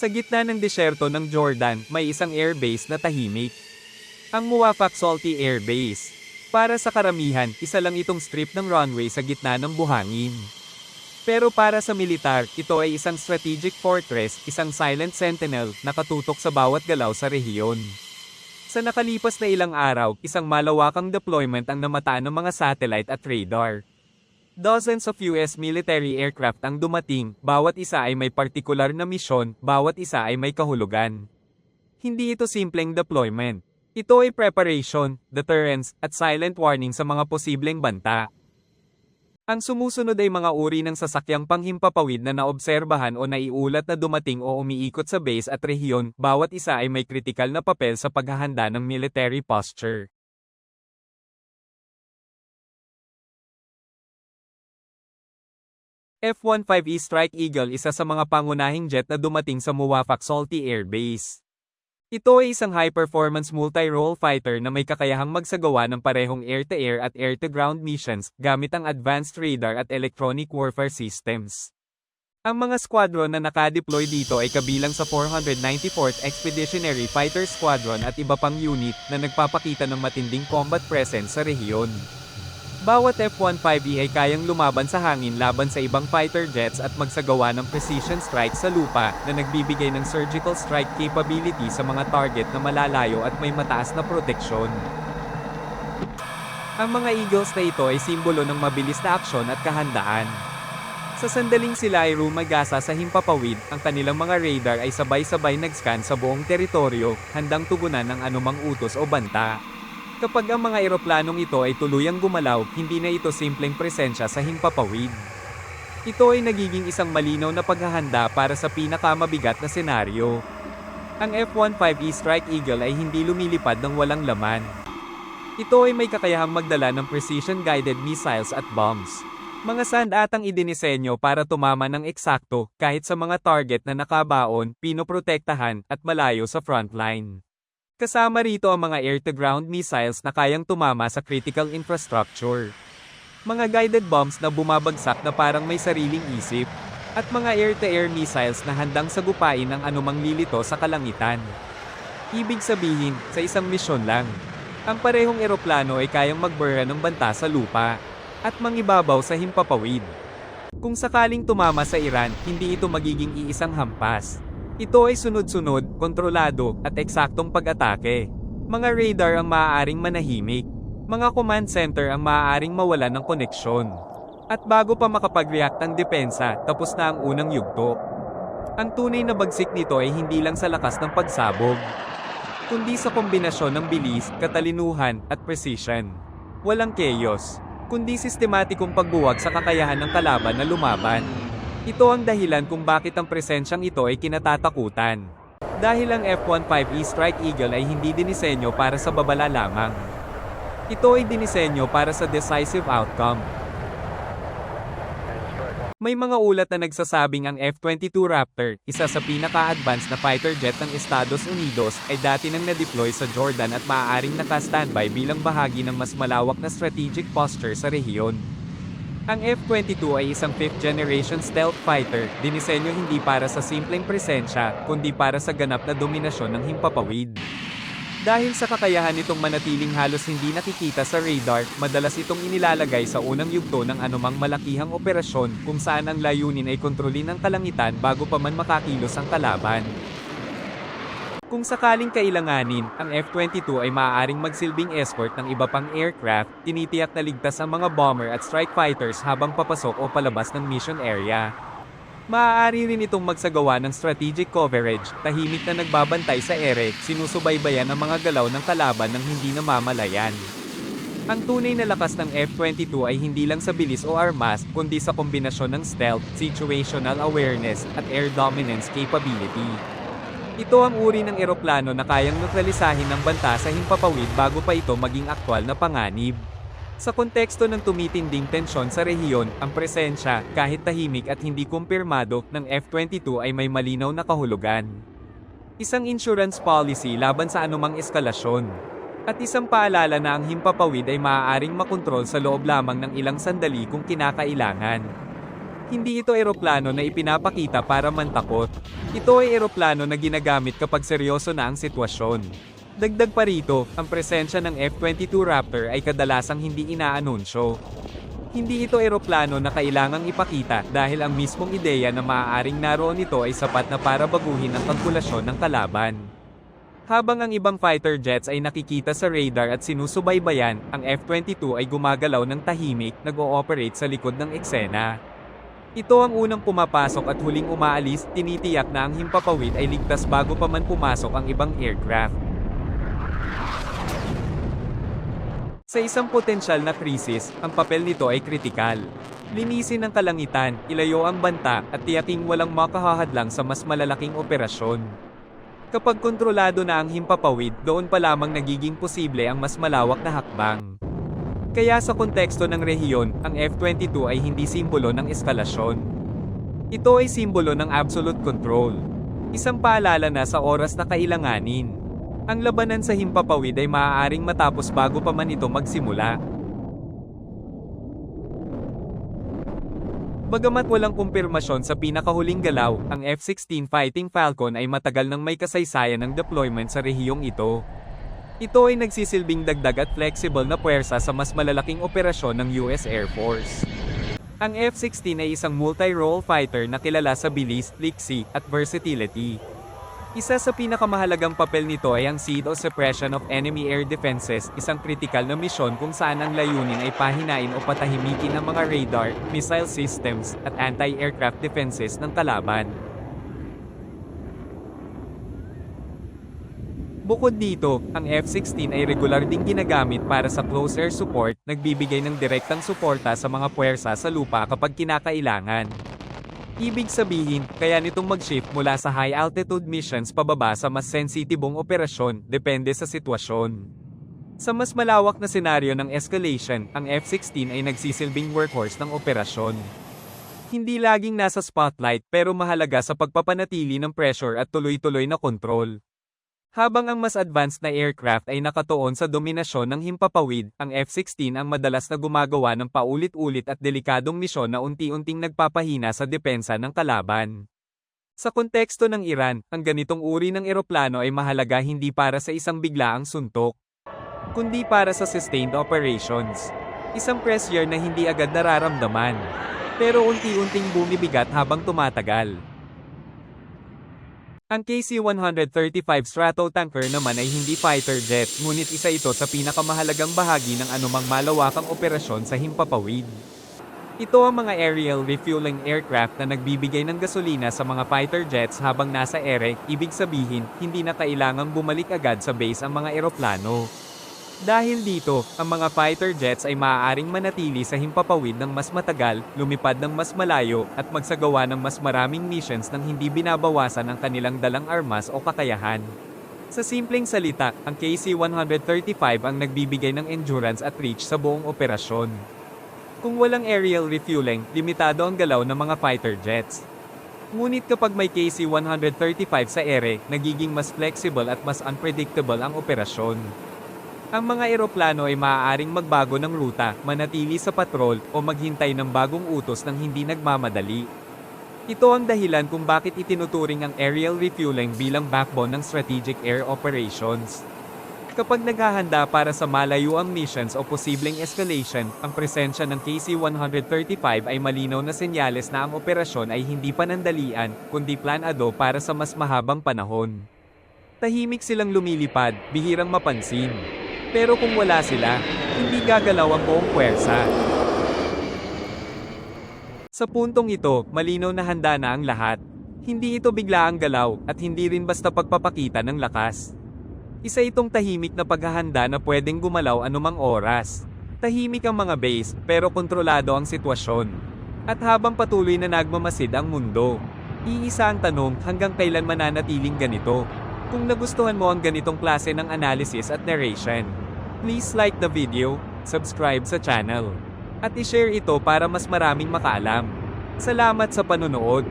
Sa gitna ng disyerto ng Jordan, may isang airbase na tahimik. Ang Muwafaq Salty Air Base. Para sa karamihan, isa lang itong strip ng runway sa gitna ng buhangin. Pero para sa militar, ito ay isang strategic fortress, isang silent sentinel, nakatutok sa bawat galaw sa rehiyon. Sa nakalipas na ilang araw, isang malawakang deployment ang namataan ng mga satellite at radar. Dozens of US military aircraft ang dumating, bawat isa ay may partikular na misyon, bawat isa ay may kahulugan. Hindi ito simpleng deployment. Ito ay preparation, deterrence, at silent warning sa mga posibleng banta. Ang sumusunod ay mga uri ng sasakyang panghimpapawid na naobserbahan o naiulat na dumating o umiikot sa base at rehiyon, bawat isa ay may kritikal na papel sa paghahanda ng military posture. F-15E Strike Eagle, isa sa mga pangunahing jet na dumating sa Muwafaq Salty Air Base. Ito ay isang high-performance multi-role fighter na may kakayahang magsagawa ng parehong air-to-air at air-to-ground missions gamit ang advanced radar at electronic warfare systems. Ang mga squadron na nakadeploy dito ay kabilang sa 494th Expeditionary Fighter Squadron at iba pang unit na nagpapakita ng matinding combat presence sa rehiyon. Bawat F-15E ay kayang lumaban sa hangin laban sa ibang fighter jets at magsagawa ng precision strike sa lupa na nagbibigay ng surgical strike capability sa mga target na malalayo at may mataas na proteksyon. Ang mga Eagles na ito ay simbolo ng mabilis na aksyon at kahandaan. Sa sandaling sila ay rumagasa sa himpapawid, ang kanilang mga radar ay sabay-sabay nag-scan sa buong teritoryo, handang tugunan ng anumang utos o banta. Kapag ang mga eroplanong ito ay tuluyang gumalaw, hindi na ito simpleng presensya sa himpapawid. Ito ay nagiging isang malinaw na paghahanda para sa pinakamabigat na senaryo. Ang F-15E Strike Eagle ay hindi lumilipad ng walang laman. Ito ay may kakayahang magdala ng precision-guided missiles at bombs. Mga sandatang idinisenyo para tumama ng eksakto, kahit sa mga target na nakabaon, pinoprotektahan, at malayo sa frontline. Kasama rito ang mga air-to-ground missiles na kayang tumama sa critical infrastructure. Mga guided bombs na bumabagsak na parang may sariling isip. At mga air-to-air missiles na handang sagupain ang anumang lilito sa kalangitan. Ibig sabihin, sa isang misyon lang, ang parehong eroplano ay kayang magbura ng banta sa lupa at mangibabaw sa himpapawid. Kung sakaling tumama sa Iran, hindi ito magiging iisang hampas. Ito ay sunod-sunod, kontrolado, at eksaktong pag-atake. Mga radar ang maaaring manahimik. Mga command center ang maaaring mawalan ng koneksyon. At bago pa makapag-react ang depensa, tapos na ang unang yugto. Ang tunay na bagsik nito ay hindi lang sa lakas ng pagsabog, kundi sa kombinasyon ng bilis, katalinuhan, at precision. Walang chaos, kundi sistematikong pagbuwag sa kakayahan ng kalaban na lumaban. Ito ang dahilan kung bakit ang presensyang ito ay kinatatakutan. Dahil ang F-15E Strike Eagle ay hindi dinisenyo para sa babala lamang. Ito ay dinisenyo para sa decisive outcome. May mga ulat na nagsasabing ang F-22 Raptor, isa sa pinaka-advanced na fighter jet ng Estados Unidos, ay dati nang na-deploy sa Jordan at maaaring naka-standby bilang bahagi ng mas malawak na strategic posture sa rehiyon. Ang F-22 ay isang 5th-generation stealth fighter, dinisenyo hindi para sa simpleng presensya, kundi para sa ganap na dominasyon ng himpapawid. Dahil sa kakayahan nitong manatiling halos hindi nakikita sa radar, madalas itong inilalagay sa unang yugto ng anumang malakihang operasyon kung saan ang layunin ay kontrolin ang kalangitan bago pa man makakilos ang kalaban. Kung sakaling kailanganin, ang F-22 ay maaaring magsilbing escort ng iba pang aircraft, tinitiyak na ligtas ang mga bomber at strike fighters habang papasok o palabas ng mission area. Maaari rin itong magsagawa ng strategic coverage, tahimik na nagbabantay sa ere, sinusubaybayan ang mga galaw ng kalaban ng hindi namamalayan. Ang tunay na lakas ng F-22 ay hindi lang sa bilis o armas, kundi sa kombinasyon ng stealth, situational awareness, at air dominance capability. Ito ang uri ng eroplano na kayang neutralisahin ng banta sa himpapawid bago pa ito maging aktwal na panganib. Sa konteksto ng tumitinding tensyon sa rehiyon, ang presensya, kahit tahimik at hindi kumpirmado, ng F-22 ay may malinaw na kahulugan. Isang insurance policy laban sa anumang eskalasyon. At isang paalala na ang himpapawid ay maaaring makontrol sa loob lamang ng ilang sandali kung kinakailangan. Hindi ito eroplano na ipinapakita para mantakot. Ito ay eroplano na ginagamit kapag seryoso na ang sitwasyon. Dagdag pa rito, ang presensya ng F-22 Raptor ay kadalasang hindi inaanunsyo. Hindi ito eroplano na kailangang ipakita dahil ang mismong ideya na maaaring naroon ito ay sapat na para baguhin ang kalkulasyon ng kalaban. Habang ang ibang fighter jets ay nakikita sa radar at sinusubaybayan, ang F-22 ay gumagalaw ng tahimik, nag-ooperate sa likod ng eksena. Ito ang unang pumapasok at huling umaalis, tinitiyak na ang himpapawid ay ligtas bago pa man pumasok ang ibang aircraft. Sa isang potensyal na krisis, ang papel nito ay kritikal. Linisin ang kalangitan, ilayo ang banta, at tiyaking walang makahahadlang sa mas malalaking operasyon. Kapag kontrolado na ang himpapawid, doon pa lamang nagiging posible ang mas malawak na hakbang. Kaya sa konteksto ng rehiyon, ang F-22 ay hindi simbolo ng eskalasyon. Ito ay simbolo ng absolute control. Isang paalala na sa oras na kailanganin. Ang labanan sa himpapawid ay maaaring matapos bago pa man ito magsimula. Bagamat walang kumpirmasyon sa pinakahuling galaw, ang F-16 Fighting Falcon ay matagal nang may kasaysayan ng deployment sa rehiyong ito. Ito ay nagsisilbing dagdag at flexible na puwersa sa mas malalaking operasyon ng US Air Force. Ang F-16 ay isang multi-role fighter na kilala sa bilis, liksi, at versatility. Isa sa pinakamahalagang papel nito ay ang SEAD o Suppression of Enemy Air Defenses, isang kritikal na misyon kung saan ang layunin ay pahinain o patahimikin ang mga radar, missile systems, at anti-aircraft defenses ng kalaban. Bukod dito, ang F-16 ay regular ding ginagamit para sa close air support, nagbibigay ng direktang suporta sa mga puwersa sa lupa kapag kinakailangan. Ibig sabihin, kaya nitong mag-shift mula sa high-altitude missions pababa sa mas sensitibong operasyon, depende sa sitwasyon. Sa mas malawak na senaryo ng escalation, ang F-16 ay nagsisilbing workhorse ng operasyon. Hindi laging nasa spotlight pero mahalaga sa pagpapanatili ng pressure at tuloy-tuloy na kontrol. Habang ang mas advanced na aircraft ay nakatuon sa dominasyon ng himpapawid, ang F-16 ang madalas na gumagawa ng paulit-ulit at delikadong misyon na unti-unting nagpapahina sa depensa ng kalaban. Sa konteksto ng Iran, ang ganitong uri ng eroplano ay mahalaga hindi para sa isang biglaang suntok, kundi para sa sustained operations. Isang pressure na hindi agad nararamdaman, pero unti-unting bumibigat habang tumatagal. Ang KC-135 Stratotanker naman ay hindi fighter jet, ngunit isa ito sa pinakamahalagang bahagi ng anumang malawakang operasyon sa himpapawid. Ito ang mga aerial refueling aircraft na nagbibigay ng gasolina sa mga fighter jets habang nasa ere, ibig sabihin, hindi na kailangang bumalik agad sa base ang mga eroplano. Dahil dito, ang mga fighter jets ay maaaring manatili sa himpapawid ng mas matagal, lumipad ng mas malayo, at magsagawa ng mas maraming missions nang hindi binabawasan ang kanilang dalang armas o kakayahan. Sa simpleng salita, ang KC-135 ang nagbibigay ng endurance at reach sa buong operasyon. Kung walang aerial refueling, limitado ang galaw ng mga fighter jets. Ngunit kapag may KC-135 sa ere, nagiging mas flexible at mas unpredictable ang operasyon. Ang mga eroplano ay maaaring magbago ng ruta, manatili sa patrol, o maghintay ng bagong utos nang hindi nagmamadali. Ito ang dahilan kung bakit itinuturing ang aerial refueling bilang backbone ng strategic air operations. Kapag naghahanda para sa malayuang missions o posibleng escalation, ang presensya ng KC-135 ay malinaw na senyales na ang operasyon ay hindi panandalian, kundi planado para sa mas mahabang panahon. Tahimik silang lumilipad, bihirang mapansin. Pero kung wala sila, hindi gagalaw ang buong puwersa. Sa puntong ito, malinaw na handa na ang lahat. Hindi ito biglaang galaw, at hindi rin basta pagpapakita ng lakas. Isa itong tahimik na paghahanda na pwedeng gumalaw anumang oras. Tahimik ang mga base, pero kontrolado ang sitwasyon. At habang patuloy na nagmamasid ang mundo, iisa ang tanong, hanggang kailan mananatiling ganito? Kung nagustuhan mo ang ganitong klase ng analysis at narration, please like the video, subscribe sa channel, at i-share ito para mas maraming makaalam. Salamat sa panonood.